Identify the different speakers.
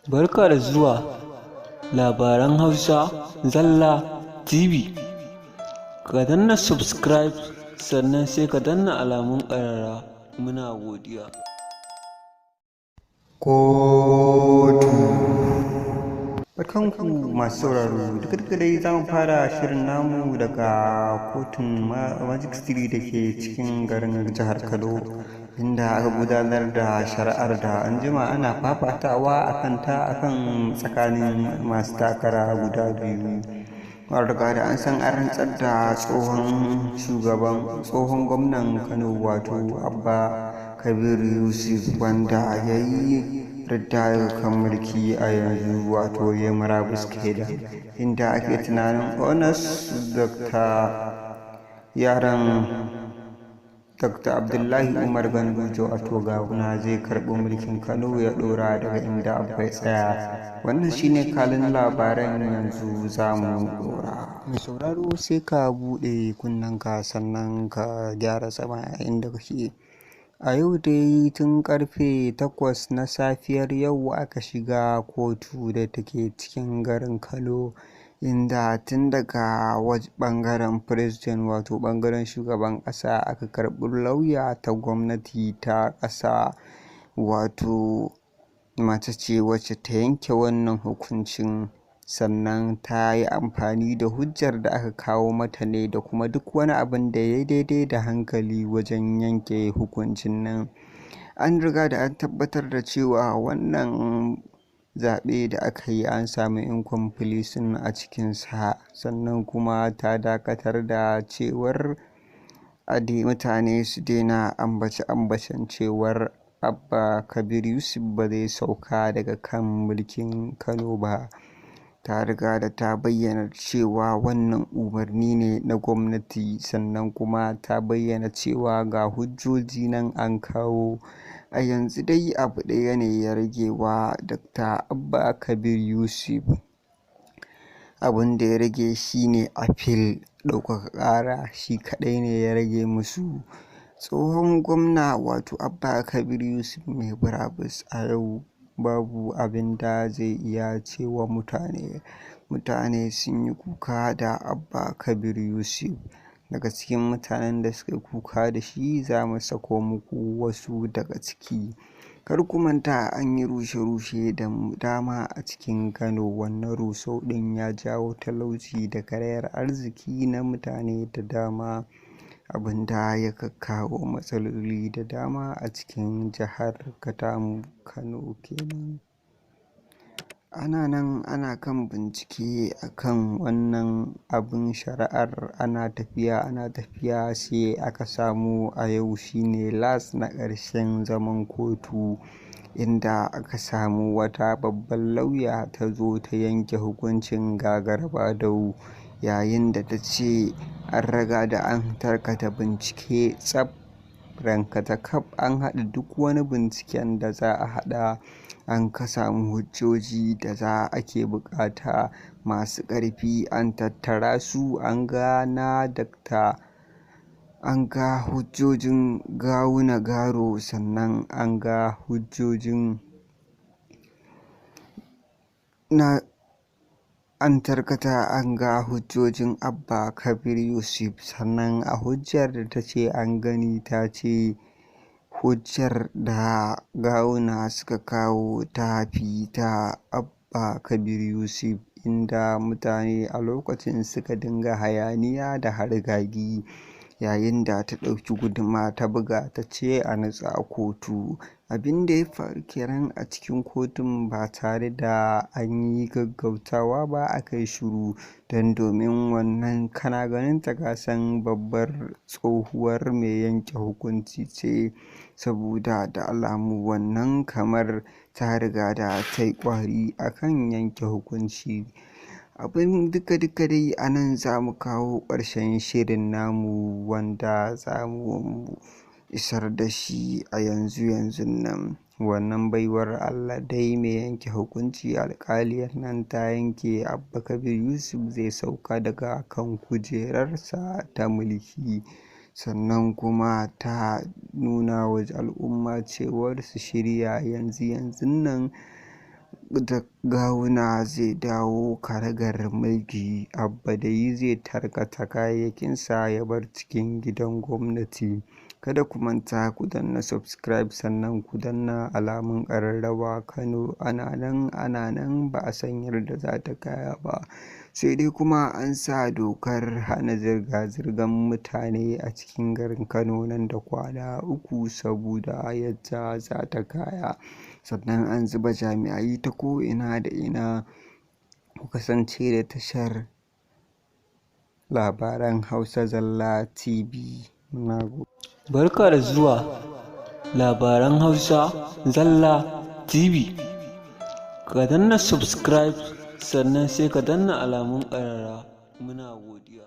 Speaker 1: Barka da zuwa labaran Hausa Zalla TV. Ka danna subscribe sannan sai ka danna alamun ƙararrawa. Muna godiya.
Speaker 2: Kotu. Barkanku masu sauraro, duka dai za mu fara shirin namu daga kotun Magistrate da ke cikin garin jihar Kano, inda aka gudanar da shari'ar da an jima ana fafatawa a kanta akan tsakanin masu takara guda biyu. Riga da an san an rantsar da tsohon gwamnan Kano, wato Abba Kabir Yusuf, wanda ya yi ritaya kan mulki a yanzu, wato ya murabus kenan, inda ake tunanin honest Dr. Abdullahi Umar Ganduje, wato Gawuna, zai karɓi mulkin Kano ya ɗora daga inda Abba ya tsaya. Wannan shine kalin labaran, yanzu za mu ɗora. Mai sauraro sai ka buɗe kunnenka sannan ka gyara zama inda kake. A yau dai tun karfe 8 na safiyar yau aka shiga kotu da take cikin garin Kano, inda tun daga ɓangaren president, wato ɓangaren shugaban ƙasa, aka karɓi lauya ta gwamnati ta ƙasa, wato mace ce wacce ta yanke wannan hukuncin, sannan ta yi amfani da hujjar da aka kawo mata ne da kuma duk wani abin da ya daidai da hankali wajen yanke hukuncin nan. An riga da an tabbatar da cewa wannan zaɓe da aka yi an samu incompletion a cikinsa, sannan kuma ta dakatar da cewar mutane su daina ambace-ambacen cewar Abba Kabir Yusuf ba zai sauka daga kan mulkin Kano ba. Ta riga da ta bayyana cewa wannan umarni ne na gwamnati, sannan kuma ta bayyana cewa ga hujjoji nan an kawo. A yanzu dai abu ɗaya ne ya rage wa Dr. Abba Kabir Yusuf. Abin da ya rage shi ne appeal, ɗaukaka ƙara, shi kaɗai ne ya rage musu. Tsohon gwamna, wato Abba Kabir Yusuf mai murabus a yau, babu abin da zai iya cewa mutane sun yi kuka da Abba Kabir Yusuf. Daga cikin mutanen da suka yi kuka da shi za mu sako muku wasu daga ciki. Kar ku manta an yi rushe-rushe da dama a cikin Kano. Wannan rusau ɗin ya jawo talauci da karayar arziki na mutane da dama, abin da ya kawo matsaloli da dama a cikin jihar Kano kenan. Ana nan ana kan bincike akan wannan abin shari'ar, ana tafiya sai aka samu a yau shine last na ƙarshen zaman kotu, inda aka samu wata babban lauya ta zo ta yanke hukuncin gagara-badau, yayin da ta ce an riga da an tarkata bincike tsaf rankatakaf, an haɗa duk wani binciken da za a haɗa, an ka samu hujjoji da ake buƙata masu ƙarfi, an tattara su, an ga hujjojin Gawuna Garo, sannan an ga hujjojin Abba Kabir Yusuf. Sannan a hujjar da ta ce an gani, ta ce hujjar da Gawuna suka kawo ta fi ta Abba Kabir Yusuf, inda mutane a lokacin suka dinga hayaniya da hargagi, yayin da ta ɗauki guduma ta buga ta ce a natsu a kotu. Abin da ya faru kenan a cikin kotun, ba tare da an yi gaggautawa ba aka yi shiru, domin wannan kana ganin ta kasan babbar tsohuwar mai yanke hukunci ce, saboda da alamu wannan kamar ta riga da ta yi ƙwari akan yanke hukunci. Abin duka dai a nan za mu kawo ƙarshen shirin namu, wanda za mu isar da shi a yanzun nan. Wannan baiwar Allah dai mai yanke hukunci, alƙaliyar nan ta yanke Abba Kabir Yusuf zai sauka daga kan kujerarsa ta mulki, sannan kuma ta nuna wa al'umma cewar su shirya yanzun nan da gawuna zai dawo karagar mulki, Abba dai zai tarkata kayayyakinsa ya bar cikin gidan gwamnati. Kada ku manta ku danna subscribe sannan ku danna alamun ƙararrawa. Kano ana nan ba a san yadda za ta kaya ba, sai dai kuma an sa dokar hana zirga-zirgar mutane a cikin garin Kano nan da kwana 3 saboda yadda za ta kaya. Sannan an zuba jami'ai ta ko'ina da ina. Ku kasance da tashar labaran Hausa Zalla TV.
Speaker 1: Barka da zuwa labaran Hausa Zalla TV. Ka danna subscribe sannan sai ka danna alamun ƙararrawa. Muna godiya.